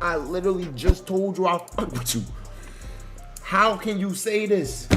I literally just told you I fuck with you. How can you say this?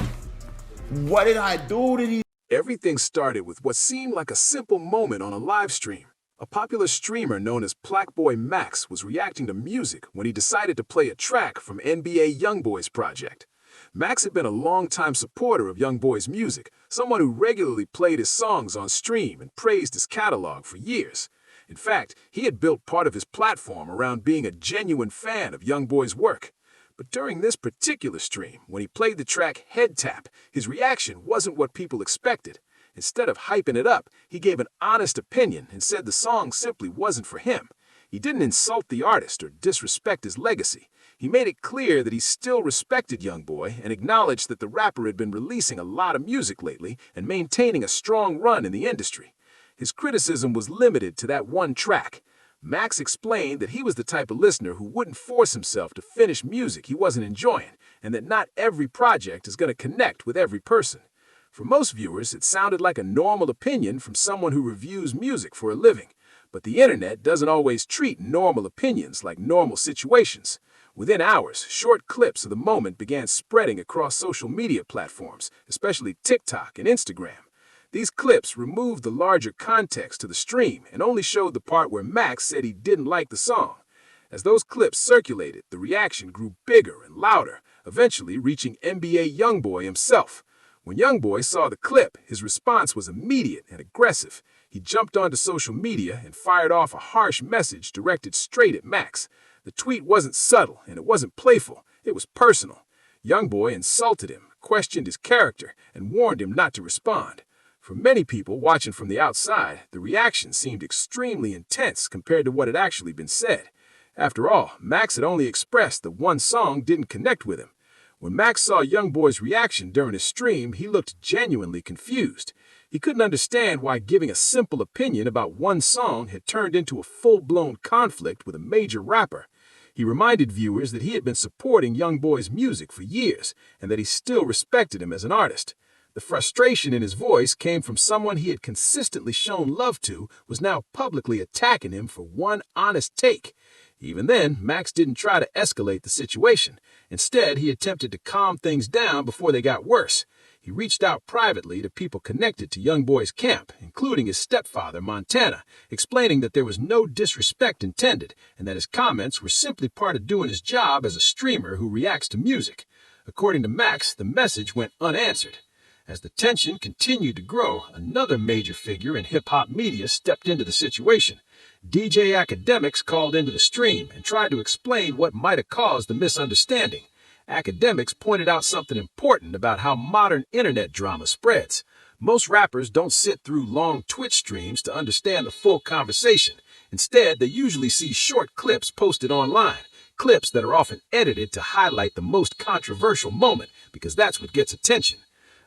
What did I do to these? Everything started with what seemed like a simple moment on a live stream. A popular streamer known as PlaqueBoyMax was reacting to music when he decided to play a track from NBA YoungBoy's project. Max had been a longtime supporter of YoungBoy's music, someone who regularly played his songs on stream and praised his catalog for years. In fact, he had built part of his platform around being a genuine fan of YoungBoy's work. But during this particular stream, when he played the track Head Tap, his reaction wasn't what people expected. Instead of hyping it up, he gave an honest opinion and said the song simply wasn't for him. He didn't insult the artist or disrespect his legacy. He made it clear that he still respected YoungBoy and acknowledged that the rapper had been releasing a lot of music lately and maintaining a strong run in the industry. His criticism was limited to that one track. Max explained that he was the type of listener who wouldn't force himself to finish music he wasn't enjoying, and that not every project is going to connect with every person. For most viewers, it sounded like a normal opinion from someone who reviews music for a living. But the internet doesn't always treat normal opinions like normal situations. Within hours, short clips of the moment began spreading across social media platforms, especially TikTok and Instagram. These clips removed the larger context to the stream and only showed the part where Max said he didn't like the song. As those clips circulated, the reaction grew bigger and louder, eventually reaching NBA YoungBoy himself. When YoungBoy saw the clip, his response was immediate and aggressive. He jumped onto social media and fired off a harsh message directed straight at Max. The tweet wasn't subtle and it wasn't playful, it was personal. YoungBoy insulted him, questioned his character, and warned him not to respond. For many people watching from the outside, the reaction seemed extremely intense compared to what had actually been said. After all, Max had only expressed that one song didn't connect with him. When Max saw YoungBoy's reaction during his stream, he looked genuinely confused. He couldn't understand why giving a simple opinion about one song had turned into a full-blown conflict with a major rapper. He reminded viewers that he had been supporting YoungBoy's music for years and that he still respected him as an artist. The frustration in his voice came from someone he had consistently shown love to was now publicly attacking him for one honest take. Even then, Max didn't try to escalate the situation. Instead, he attempted to calm things down before they got worse. He reached out privately to people connected to YoungBoy's camp, including his stepfather, Montana, explaining that there was no disrespect intended and that his comments were simply part of doing his job as a streamer who reacts to music. According to Max, the message went unanswered. As the tension continued to grow, another major figure in hip-hop media stepped into the situation. DJ Academics called into the stream and tried to explain what might have caused the misunderstanding. Academics pointed out something important about how modern internet drama spreads. Most rappers don't sit through long Twitch streams to understand the full conversation. Instead, they usually see short clips posted online, clips that are often edited to highlight the most controversial moment because that's what gets attention.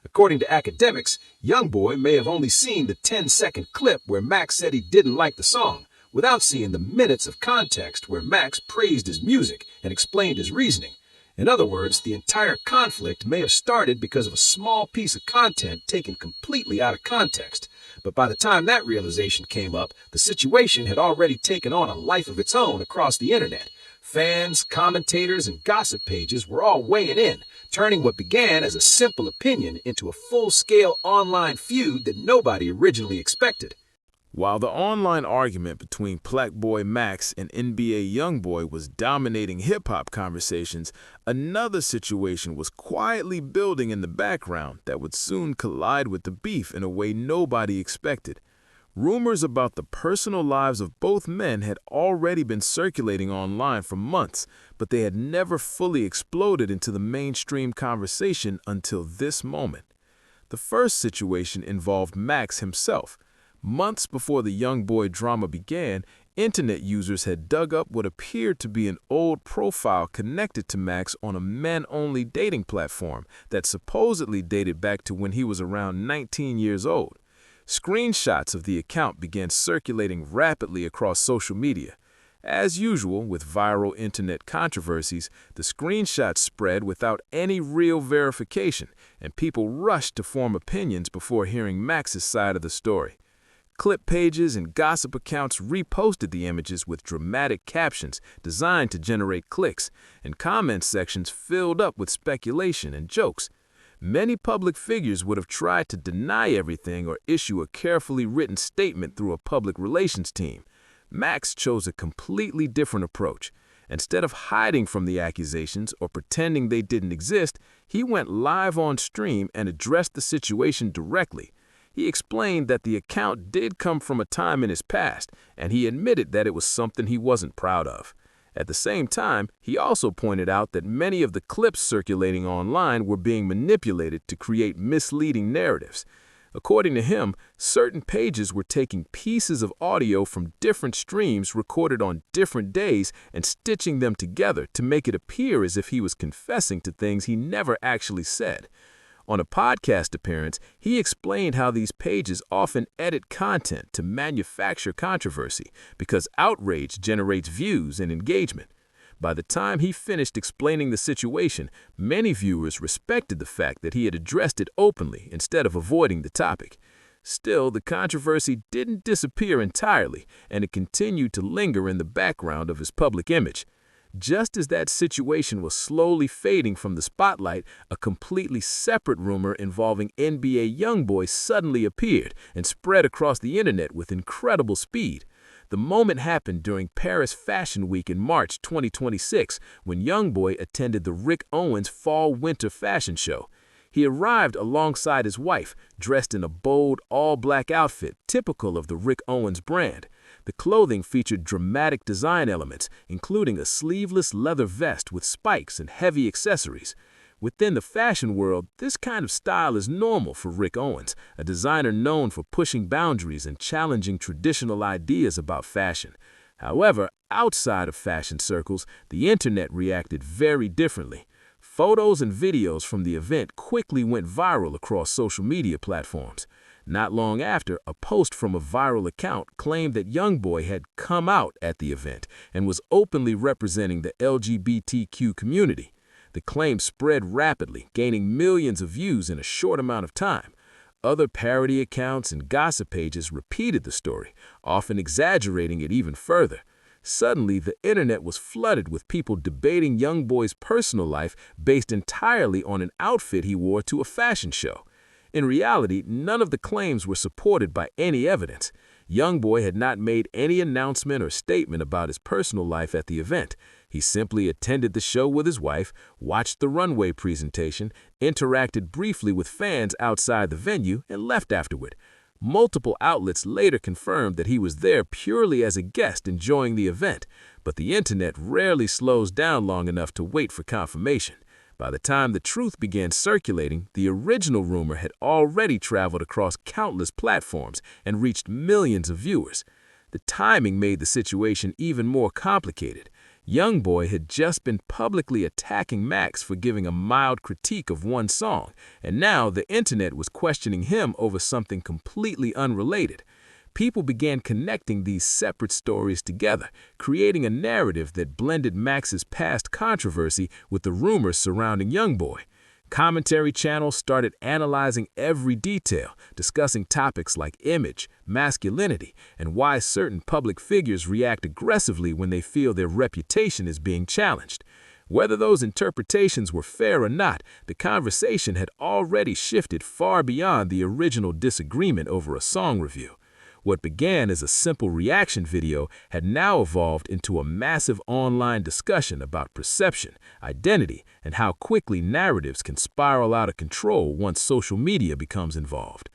According to Academics, YoungBoy may have only seen the 10-second clip where Max said he didn't like the song, without seeing the minutes of context where Max praised his music and explained his reasoning. In other words, the entire conflict may have started because of a small piece of content taken completely out of context. But by the time that realization came up, the situation had already taken on a life of its own across the internet. Fans, commentators, and gossip pages were all weighing in, turning what began as a simple opinion into a full-scale online feud that nobody originally expected. While the online argument between PlaqueBoyMax and NBA YoungBoy was dominating hip-hop conversations, another situation was quietly building in the background that would soon collide with the beef in a way nobody expected. Rumors about the personal lives of both men had already been circulating online for months, but they had never fully exploded into the mainstream conversation until this moment. The first situation involved Max himself. Months before the YoungBoy drama began, internet users had dug up what appeared to be an old profile connected to Max on a men-only dating platform that supposedly dated back to when he was around 19 years old. Screenshots of the account began circulating rapidly across social media. As usual with viral internet controversies, the screenshots spread without any real verification, and people rushed to form opinions before hearing Max's side of the story. Clip pages and gossip accounts reposted the images with dramatic captions designed to generate clicks, and comment sections filled up with speculation and jokes. Many public figures would have tried to deny everything or issue a carefully written statement through a public relations team. Max chose a completely different approach. Instead of hiding from the accusations or pretending they didn't exist, he went live on stream and addressed the situation directly. He explained that the account did come from a time in his past, and he admitted that it was something he wasn't proud of. At the same time, he also pointed out that many of the clips circulating online were being manipulated to create misleading narratives. According to him, certain pages were taking pieces of audio from different streams recorded on different days and stitching them together to make it appear as if he was confessing to things he never actually said. On a podcast appearance, he explained how these pages often edit content to manufacture controversy because outrage generates views and engagement. By the time he finished explaining the situation, many viewers respected the fact that he had addressed it openly instead of avoiding the topic. Still, the controversy didn't disappear entirely, and it continued to linger in the background of his public image. Just as that situation was slowly fading from the spotlight, a completely separate rumor involving NBA YoungBoy suddenly appeared and spread across the internet with incredible speed. The moment happened during Paris Fashion Week in March 2026, when YoungBoy attended the Rick Owens Fall-Winter Fashion Show. He arrived alongside his wife, dressed in a bold, all-black outfit typical of the Rick Owens brand. The clothing featured dramatic design elements, including a sleeveless leather vest with spikes and heavy accessories. Within the fashion world, this kind of style is normal for Rick Owens, a designer known for pushing boundaries and challenging traditional ideas about fashion. However, outside of fashion circles, the internet reacted very differently. Photos and videos from the event quickly went viral across social media platforms. Not long after, a post from a viral account claimed that YoungBoy had come out at the event and was openly representing the LGBTQ community. The claim spread rapidly, gaining millions of views in a short amount of time. Other parody accounts and gossip pages repeated the story, often exaggerating it even further. Suddenly, the internet was flooded with people debating YoungBoy's personal life based entirely on an outfit he wore to a fashion show. In reality, none of the claims were supported by any evidence. YoungBoy had not made any announcement or statement about his personal life at the event. He simply attended the show with his wife, watched the runway presentation, interacted briefly with fans outside the venue, and left afterward. Multiple outlets later confirmed that he was there purely as a guest enjoying the event, but the internet rarely slows down long enough to wait for confirmation. By the time the truth began circulating, the original rumor had already traveled across countless platforms and reached millions of viewers. The timing made the situation even more complicated. YoungBoy had just been publicly attacking Max for giving a mild critique of one song, and now the internet was questioning him over something completely unrelated. People began connecting these separate stories together, creating a narrative that blended Max's past controversy with the rumors surrounding YoungBoy. Commentary channels started analyzing every detail, discussing topics like image, masculinity, and why certain public figures react aggressively when they feel their reputation is being challenged. Whether those interpretations were fair or not, the conversation had already shifted far beyond the original disagreement over a song review. What began as a simple reaction video had now evolved into a massive online discussion about perception, identity, and how quickly narratives can spiral out of control once social media becomes involved.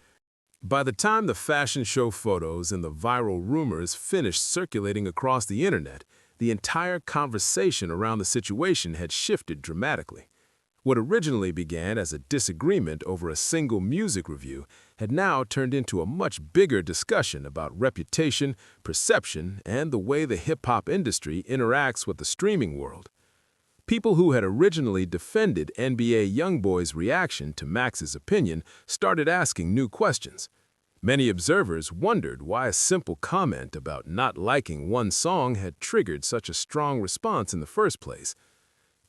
By the time the fashion show photos and the viral rumors finished circulating across the internet, the entire conversation around the situation had shifted dramatically. What originally began as a disagreement over a single music review had now turned into a much bigger discussion about reputation, perception, and the way the hip-hop industry interacts with the streaming world. People who had originally defended NBA YoungBoy's reaction to Max's opinion started asking new questions. Many observers wondered why a simple comment about not liking one song had triggered such a strong response in the first place.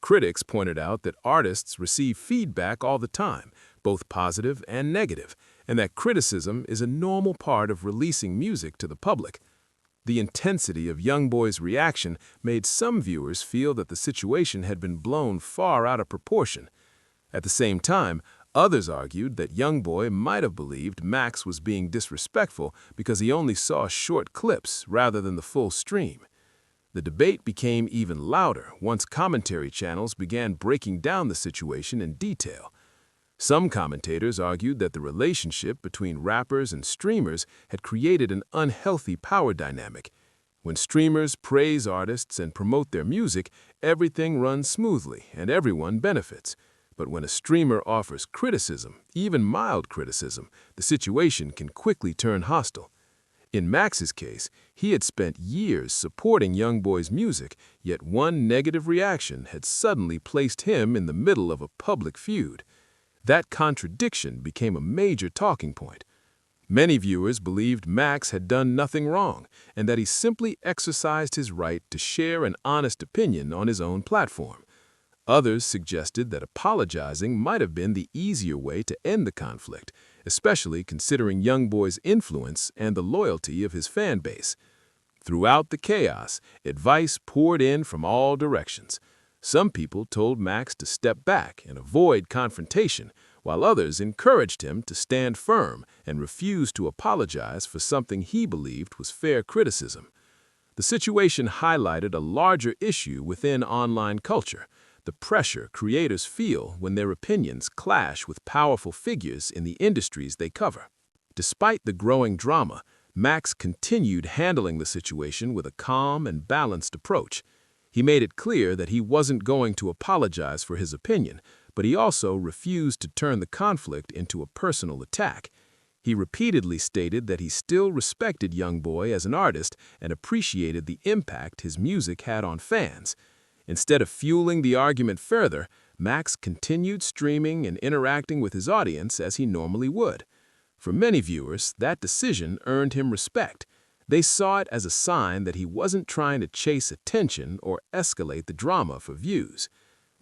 Critics pointed out that artists receive feedback all the time, both positive and negative, and that criticism is a normal part of releasing music to the public. The intensity of YoungBoy's reaction made some viewers feel that the situation had been blown far out of proportion. At the same time, others argued that YoungBoy might have believed Max was being disrespectful because he only saw short clips rather than the full stream. The debate became even louder once commentary channels began breaking down the situation in detail. Some commentators argued that the relationship between rappers and streamers had created an unhealthy power dynamic. When streamers praise artists and promote their music, everything runs smoothly and everyone benefits. But when a streamer offers criticism, even mild criticism, the situation can quickly turn hostile. In Max's case, he had spent years supporting YoungBoy's music, yet one negative reaction had suddenly placed him in the middle of a public feud. That contradiction became a major talking point. Many viewers believed Max had done nothing wrong and that he simply exercised his right to share an honest opinion on his own platform. Others suggested that apologizing might have been the easier way to end the conflict, especially considering YoungBoy's influence and the loyalty of his fan base. Throughout the chaos, advice poured in from all directions. Some people told Max to step back and avoid confrontation, while others encouraged him to stand firm and refuse to apologize for something he believed was fair criticism. The situation highlighted a larger issue within online culture: the pressure creators feel when their opinions clash with powerful figures in the industries they cover. Despite the growing drama, Max continued handling the situation with a calm and balanced approach. He made it clear that he wasn't going to apologize for his opinion, but he also refused to turn the conflict into a personal attack. He repeatedly stated that he still respected YoungBoy as an artist and appreciated the impact his music had on fans. Instead of fueling the argument further, Max continued streaming and interacting with his audience as he normally would. For many viewers, that decision earned him respect. They saw it as a sign that he wasn't trying to chase attention or escalate the drama for views.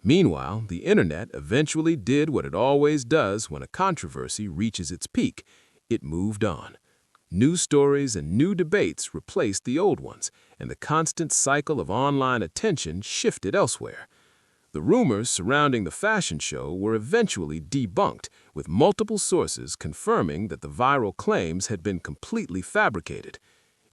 Meanwhile, the internet eventually did what it always does when a controversy reaches its peak. It moved on. New stories and new debates replaced the old ones, and the constant cycle of online attention shifted elsewhere. The rumors surrounding the fashion show were eventually debunked, with multiple sources confirming that the viral claims had been completely fabricated.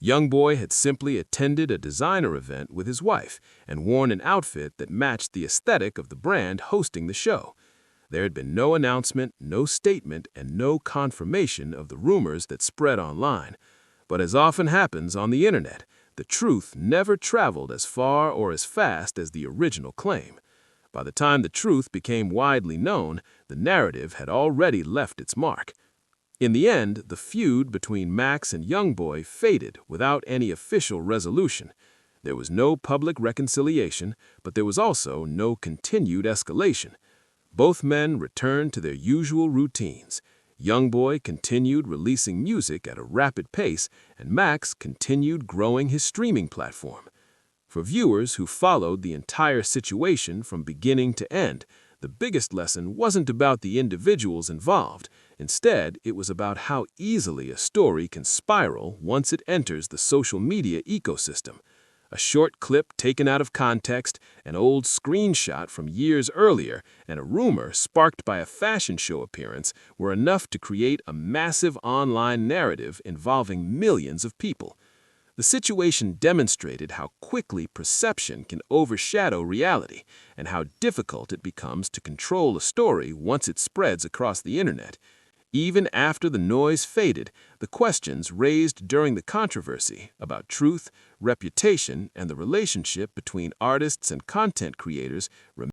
YoungBoy had simply attended a designer event with his wife and worn an outfit that matched the aesthetic of the brand hosting the show. There had been no announcement, no statement, and no confirmation of the rumors that spread online. But as often happens on the internet, the truth never traveled as far or as fast as the original claim. By the time the truth became widely known, the narrative had already left its mark. In the end, the feud between Max and YoungBoy faded without any official resolution. There was no public reconciliation, but there was also no continued escalation. Both men returned to their usual routines. YoungBoy continued releasing music at a rapid pace, and Max continued growing his streaming platform. For viewers who followed the entire situation from beginning to end, the biggest lesson wasn't about the individuals involved. Instead, it was about how easily a story can spiral once it enters the social media ecosystem. A short clip taken out of context, an old screenshot from years earlier, and a rumor sparked by a fashion show appearance were enough to create a massive online narrative involving millions of people. The situation demonstrated how quickly perception can overshadow reality and how difficult it becomes to control a story once it spreads across the internet. Even after the noise faded, the questions raised during the controversy about truth, reputation, and the relationship between artists and content creators remained.